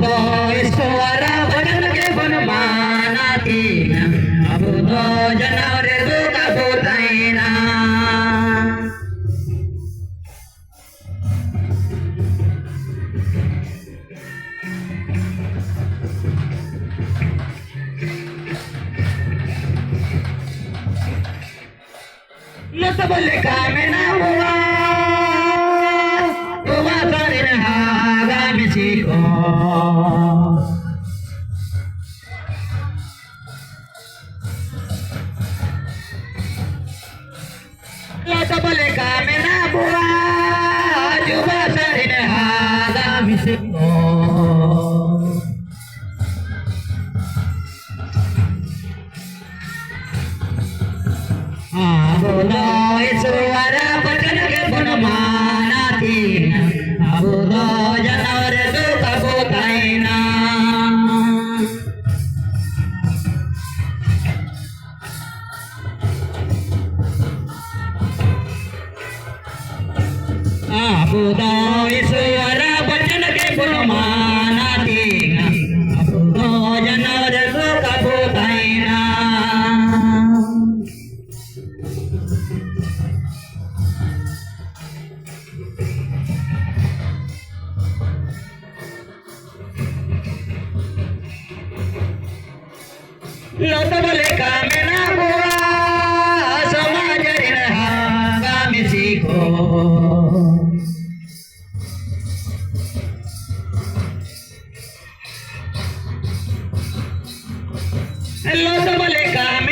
abudo iswara bhajan ke banmanathi abudo janavre duka butaina no sabale kamena huwa huwa sarin haga misiko no sabale kamena huwa huwa sarin haga misiko abudo iswara bhajan ke banmanathi abudo janavre duka butaina abudo iswara bhajan ke banmanathi abudo janavre duka butaina Lotabale kamena huwa samajarin haga misiko Lotabale kamena